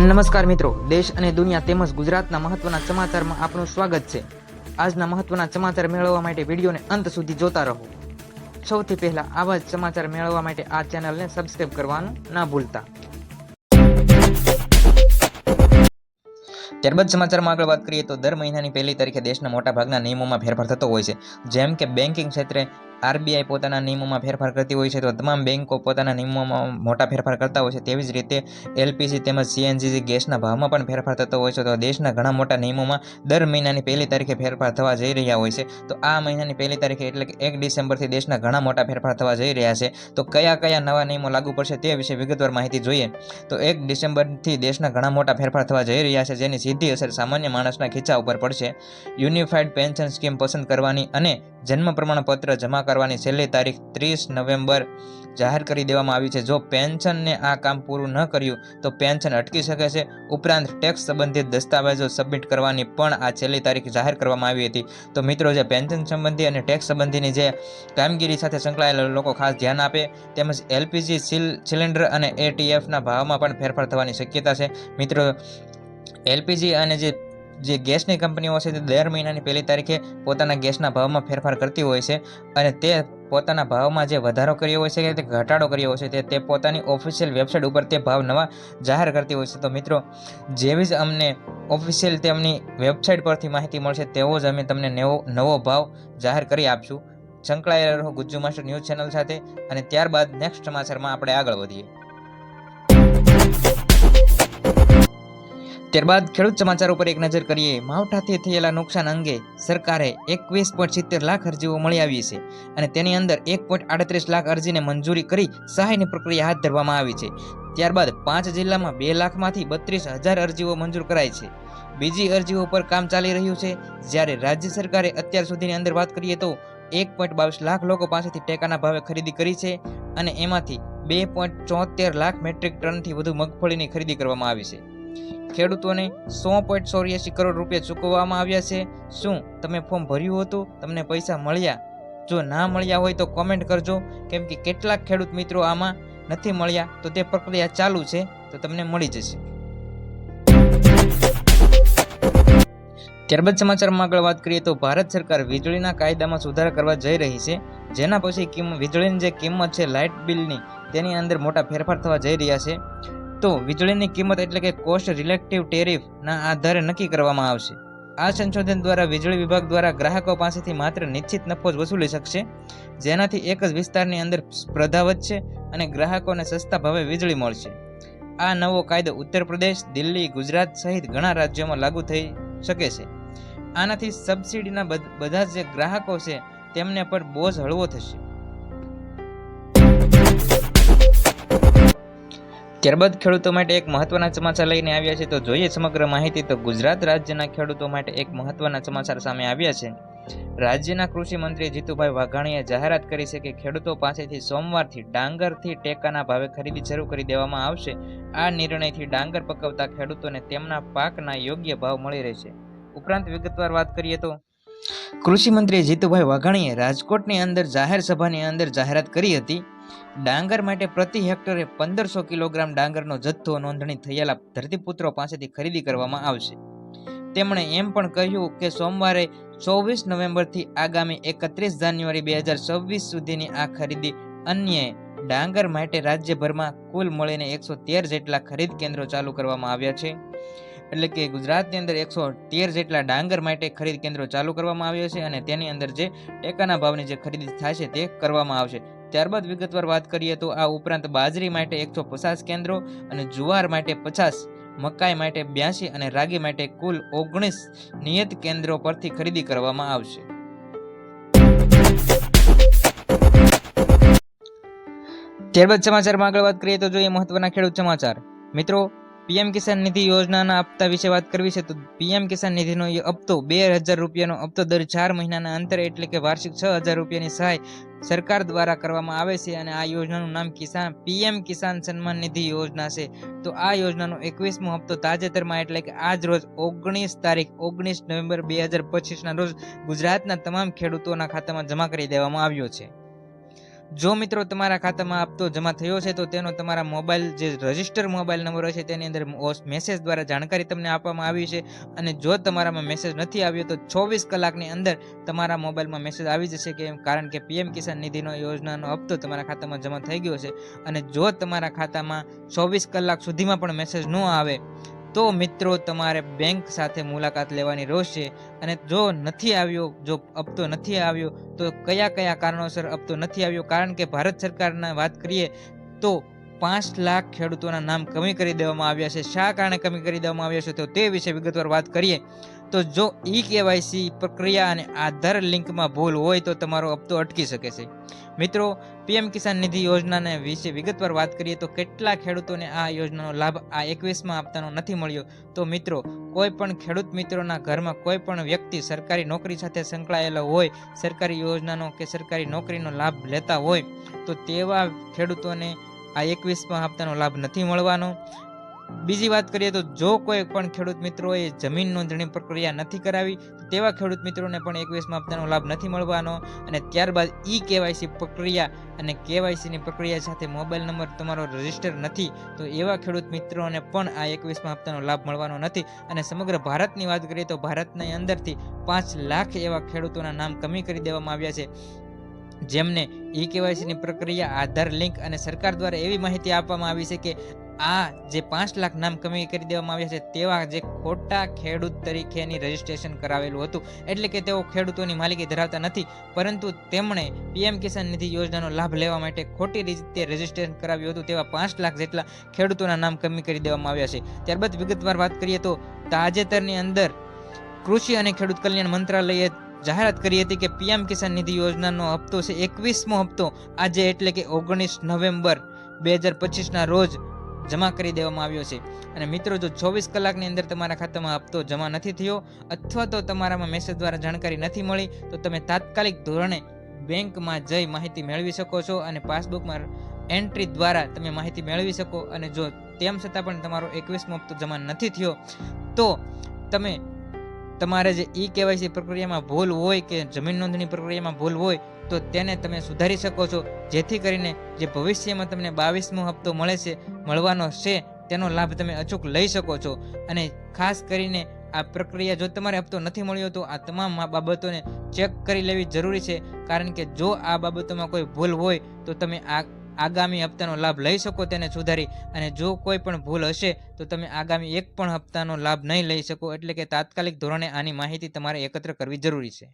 નમસ્કાર મિત્રો, દેશ અને દુનિયા તેમજ ગુજરાતના મહત્વના સમાચારમાં આપનું સ્વાગત છે। આજના મહત્વના સમાચાર મેળવવા માટે વિડીયોને અંત સુધી જોતા રહો। સૌથી પહેલા આવા જ સમાચાર મેળવવા માટે આ ચેનલને સબસ્ક્રાઇબ કરવાનું ના ભૂલતા। ત્યારબાદ સમાચારમાં આગળ વાત કરીએ તો દર મહિનાની પહેલી તારીખે દેશના મોટાભાગના નિયમોમાં ફેરફાર થતો હોય છે। જેમ કે બેન્કિંગ ક્ષેત્રે આરબીઆઈ પોતાના નિયમોમાં ફેરફાર કરતી હોય છે, તો તમામ બેન્કો પોતાના નિયમોમાં મોટા ફેરફાર કરતા હોય છે। તેવી જ રીતે એલપીજી તેમજ સીએનજી ગેસના ભાવમાં પણ ફેરફાર થતો હોય છે। તો દેશના ઘણા મોટા નિયમોમાં દર મહિનાની પહેલી તારીખે ફેરફાર થવા જઈ રહ્યા હોય છે। તો આ મહિનાની પહેલી તારીખે એટલે કે 1 ડિસેમ્બરથી દેશના ઘણા મોટા ફેરફાર થવા જઈ રહ્યા છે। તો કયા કયા નવા નિયમો લાગુ પડશે તે વિશે વિગતવાર માહિતી જોઈએ તો 1 ડિસેમ્બરથી દેશના ઘણા મોટા ફેરફાર થવા જઈ રહ્યા છે, જેની સીધી અસર સામાન્ય માણસના ખીચા ઉપર પડશે। યુનિફાઈડ પેન્શન સ્કીમ પસંદ કરવાની અને જન્મ પ્રમાણપત્ર જમા કરવાની છેલ્લી તારીખ 30 નવેમ્બર જાહેર કરી દેવામાં આવી છે। જો પેન્શનને આ કામ પૂરું ન કર્યું તો પેન્શન અટકી શકે છે। ઉપરાંત ટેક્સ સંબંધિત દસ્તાવેજો સબમિટ કરવાની પણ આ છેલ્લી તારીખ જાહેર કરવામાં આવી હતી। તો મિત્રો, જે પેન્શન સંબંધી અને ટેક્સ સંબંધીની જે કામગીરી સાથે સંકળાયેલા લોકો ખાસ ધ્યાન આપે। તેમજ એલપીજી સિલિન્ડર અને એટીએફના ભાવમાં પણ ફેરફાર થવાની શક્યતા છે। મિત્રો, એલપીજી અને જે ગેસની કંપનીઓ છે તે દર મહિનાની પહેલી તારીખે પોતાના ગેસના ભાવમાં ફેરફાર કરતી હોય છે અને તે પોતાના ભાવમાં જે વધારો કર્યો હોય છે કે તે ઘટાડો કર્યો હોય છે તે પોતાની ઓફિશિયલ વેબસાઇટ ઉપર તે ભાવ નવા જાહેર કરતી હોય છે। તો મિત્રો, જેવી જ અમને ઓફિશિયલ તેમની વેબસાઇટ પરથી માહિતી મળશે તેવો જ અમે તમને નવો ભાવ જાહેર કરી આપશું। સંકળાયેલા રહો ગુજ્જુ માસ્ટર ન્યૂઝ ચેનલ સાથે અને ત્યારબાદ નેક્સ્ટ સમાચારમાં આપણે આગળ વધીએ। ત્યારબાદ ખેડૂત સમાચાર ઉપર એક નજર કરીએ। માવઠાથી થયેલા નુકસાન અંગે સરકારે 21.70 લાખ અરજીઓ મળી આવી છે અને તેની અંદર 1.38 લાખ અરજીને મંજૂરી કરી સહાયની પ્રક્રિયા હાથ ધરવામાં આવી છે। ત્યારબાદ 5 જિલ્લામાં 2 લાખમાંથી 32,000 અરજીઓ મંજૂર કરાઈ છે। બીજી અરજીઓ પર કામ ચાલી રહ્યું છે, જ્યારે રાજ્ય સરકારે અત્યાર સુધીની અંદર વાત કરીએ તો 1.22 લાખ લોકો પાસેથી ટેકાના ભાવે ખરીદી કરી છે અને એમાંથી 2.74 લાખ મેટ્રિક ટનથી વધુ મગફળીની ખરીદી કરવામાં આવી છે। ખેડૂતોને 100.84 કરોડ રૂપિયા ચૂકવવામાં આવ્યા છે। શું તમે ફોર્મ ભર્યું હતું? તમને પૈસા મળ્યા? જો ના મળ્યા હોય તો કોમેન્ટ કરજો, કેમ કે કેટલાક ખેડૂત મિત્રો આમાં નથી મળ્યા, તો તે પ્રક્રિયા ચાલુ છે, તો તમને મળી જશે। ત્યારબાદ સમાચારમાં આગળ વાત કરીએ તો ભારત સરકાર વીજળીના કાયદામાં સુધારા કરવા જઈ રહી છે, જેના પછી વીજળીની જે કિંમત છે લાઇટ બિલની, તેની અંદર મોટા ફેરફાર થવા જઈ રહ્યા છે। તો વીજળીની કિંમત એટલે કે કોસ્ટ રિલેટિવ ટેરિફના આધારે નક્કી કરવામાં આવશે। આ સંશોધન દ્વારા વીજળી વિભાગ દ્વારા ગ્રાહકો પાસેથી માત્ર નિશ્ચિત નફો જ વસૂલી શકશે, જેનાથી એક જ વિસ્તારની અંદર સ્પર્ધા વધશે અને ગ્રાહકોને સસ્તા ભાવે વીજળી મળશે। આ નવો કાયદો ઉત્તર પ્રદેશ, દિલ્હી, ગુજરાત સહિત ઘણા રાજ્યોમાં લાગુ થઈ શકે છે। આનાથી સબસિડીના બધા જે ગ્રાહકો છે તેમને પર બોજ હળવો થશે। ત્યારબાદ ખેડૂતો માટે એક મહત્વના સમાચાર લઈને આવ્યા છે, તો જોઈએ સમગ્ર માહિતી। તો ગુજરાત રાજ્યના ખેડૂતો માટે એક મહત્વના સમાચાર સામે આવ્યા છે। રાજ્યના કૃષિ મંત્રી જીતુભાઈ વાઘાણીએ જાહેરાત કરી છે કે ખેડૂતો પાસેથી સોમવારથી ડાંગરથી ટેકાના ભાવે ખરીદી શરૂ કરી દેવામાં આવશે। આ નિર્ણયથી ડાંગર પકવતા ખેડૂતોને તેમના પાકના યોગ્ય ભાવ મળી રહેશે। ઉપરાંત વિગતવાર વાત કરીએ તો કૃષિ મંત્રી જીતુભાઈ વાઘાણીએ રાજકોટની અંદર જાહેર સભાની અંદર જાહેરાત કરી હતી। ડાંગર માટે પ્રતિ હેક્ટરે 1500 કિલોગ્રામ ડાંગરનો જથ્થો નોંધણી થયેલા ધરતીપુત્રો પાસેથી ખરીદી કરવામાં આવશે। તેમણે એમ પણ કહ્યું કે સોમવારે 24 નવેમ્બરથી આગામી 31 જાન્યુઆરી 2026 સુધીની આ ખરીદી અન્યે ડાંગર માટે રાજ્યભરમાં કુલ મળીને 113 જેટલા ખરીદ કેન્દ્રો ચાલુ કરવામાં આવ્યા છે। એટલે કે ગુજરાતની અંદર 113 જેટલા ડાંગર માટે ખરીદ કેન્દ્રો ચાલુ કરવામાં આવ્યા છે અને તેની અંદર જે ટેકાના ભાવની જે ખરીદી થાય છે તે કરવામાં આવશે। ત્યારબાદ વિગતવાર વાત કરીએ તો આ ઉપરાંત બાજરી માટે 150 કેન્દ્રો અને જુવાર માટે 50, મકાઈ માટે 82 અને રાગી માટે કુલ 19 નિયત કેન્દ્રો પરથી ખરીદી કરવામાં આવશે। ત્યારબાદ સમાચારમાં આગળ વાત કરીએ તો જોઈએ મહત્વના ખેડૂત સમાચાર। મિત્રો, પીએમ કિસાન નિધિ યોજનાના હપ્તા વિશે વાત કરવી છે, તો પીએમ કિસાન નિધિનો હપ્તો 2000 રૂપિયાનો હપ્તો દર 4 મહિનાના અંતરે એટલે કે વાર્ષિક 6000 રૂપિયાની સહાય સરકાર દ્વારા કરવામાં આવે છે અને આ યોજનાનું નામ પીએમ કિસાન સન્માન નિધિ યોજના છે। તો આ યોજનાનો 21મો હપ્તો તાજેતરમાં એટલે કે આજ રોજ 19 નવેમ્બર 2025ના રોજ ગુજરાતના તમામ ખેડૂતોના ખાતામાં જમા કરી દેવામાં આવ્યો છે। જો મિત્રો તમારા ખાતામાં હપ્તો જમા થયો છે તો તેનો તમારા મોબાઈલ જે રજિસ્ટર મોબાઈલ નંબર હોય છે તેની અંદર મેસેજ દ્વારા જાણકારી તમને આપવામાં આવી છે. અને જો તમારામાં મેસેજ નથી આવ્યો તો 24 કલાકની અંદર તમારા મોબાઈલમાં મેસેજ આવી જશે, કે કારણ કે પીએમ કિસાન નિધિનો યોજનાનો હપ્તો તમારા ખાતામાં જમા થઈ ગયો છે. અને જો તમારા ખાતામાં 24 કલાક સુધીમાં પણ મેસેજ ન આવે તો મિત્રો તમારે બેંક સાથે મુલાકાત લેવાની રહેશે. અને જો નથી આવ્યો, જો હપ્તો નથી આવ્યો તો કયા કારણોસર હપ્તો નથી આવ્યો, કારણ કે ભારત સરકારના વાત કરીએ તો 5 લાખ ખેડૂતોના નામ કમી કરી દેવામાં આવ્યા છે. શા કારણે કમી કરી દેવામાં આવ્યા છે તો તે વિશે વિગતવાર વાત કરીએ તો જો ઈ-કેવાયસી પ્રક્રિયા અને આધાર લિંકમાં ભૂલ હોય તો તમારો હપ્તો અટકી શકે છે. મિત્રો, પીએમ કિસાન નિધિ યોજનાને વિશે વિગતવાર વાત કરીએ તો કેટલા ખેડૂતોને આ યોજનાનો લાભ આ 21મા હપ્તાનો નથી મળ્યો. તો મિત્રો, કોઈ પણ ખેડૂત મિત્રોના ઘરમાં કોઈ પણ વ્યક્તિ સરકારી નોકરી સાથે સંકળાયેલો હોય, સરકારી યોજનાનો કે સરકારી નોકરીનો લાભ લેતા હોય તો તેવા ખેડૂતોને આ 21મા હપ્તાનો લાભ નથી મળવાનો. બીજી વાત કરીએ તો જો કોઈ પણ ખેડૂત મિત્રોએ જમીન નોંધણી પ્રક્રિયા નથી કરાવી તો તેવા ખેડૂત મિત્રોને પણ 21મા હપ્તાનો લાભ નથી મળવાનો. અને ત્યારબાદ ઈ-કેવાયસી પ્રક્રિયા અને કેવાયસીની પ્રક્રિયા સાથે મોબાઈલ નંબર તમારો રજિસ્ટર નથી તો એવા ખેડૂત મિત્રોને પણ આ 21મા હપ્તાનો લાભ મળવાનો નથી. અને સમગ્ર ભારતની વાત કરીએ તો ભારતની અંદરથી 5 લાખ એવા ખેડૂતોના નામ કમી કરી દેવામાં આવ્યા છે, જેમને ઈ-કેવાયસીની પ્રક્રિયા, આધાર લિંક અને સરકાર દ્વારા એવી માહિતી આપવામાં આવી છે કે આ જે 5 લાખ નામ કમી કરી દેવામાં આવ્યા છે તેવા જે ખોટા ખેડૂત તરીકેની રજીસ્ટ્રેશન કરાવેલું હતું, એટલે કે તેઓ ખેડૂતોની માલિકી ધરાવતા નથી, પરંતુ તેમણે પીએમ કિસાન નિધિ યોજનાનો લાભ લેવા માટે ખોટી રીતે રજીસ્ટ્રેશન કરાવ્યું હતું. તેવા 5 લાખ જેટલા ખેડૂતોના નામ કમી કરી દેવામાં આવ્યા છે. ત્યારબાદ વિગતવાર વાત કરીએ તો તાજેતરની અંદર કૃષિ અને ખેડૂત કલ્યાણ મંત્રાલયે જાહેરાત કરી હતી કે પીએમ કિસાન નિધિ યોજનાનો હપ્તો છે 21મો હપ્તો આજે એટલે કે 19 નવેમ્બર 2025ના રોજ જમા કરી દેવામાં આવ્યો છે. અને મિત્રો, જો 24 કલાકની અંદર તમારા ખાતામાં હપ્તો જમા નથી થયો અથવા તો તમારામાં મેસેજ દ્વારા જાણકારી નથી મળી તો તમે તાત્કાલિક ધોરણે બેંકમાં જઈ માહિતી મેળવી શકો છો અને પાસબુકમાં એન્ટ્રી દ્વારા તમે માહિતી મેળવી શકો. અને જો તેમ છતાં પણ તમારો 21મો હપ્તો જમા નથી થયો તો તમે તમારે જે ઈ-કેવાયસી પ્રક્રિયામાં ભૂલ હોય કે જમીન નોંધણી પ્રક્રિયામાં ભૂલ હોય તો તેને તમે સુધારી શકો છો, જેથી કરીને જે ભવિષ્યમાં તમને 22મો હપ્તો મળવાનો છે તેનો લાભ તમે અચૂક લઈ શકો છો. અને ખાસ કરીને આ પ્રક્રિયા, જો તમારે હપ્તો નથી મળ્યો તો આ તમામ બાબતોને ચેક કરી લેવી જરૂરી છે, કારણ કે જો આ બાબતોમાં કોઈ ભૂલ હોય તો તમે આગામી હપ્તાનો લાભ લઈ શકો તેને સુધારી, અને જો કોઈ પણ ભૂલ હશે તો તમે આગામી એક પણ હપ્તાનો લાભ નહીં લઈ શકો. એટલે કે તાત્કાલિક ધોરણે આની માહિતી તમારે એકત્ર કરવી જરૂરી છે.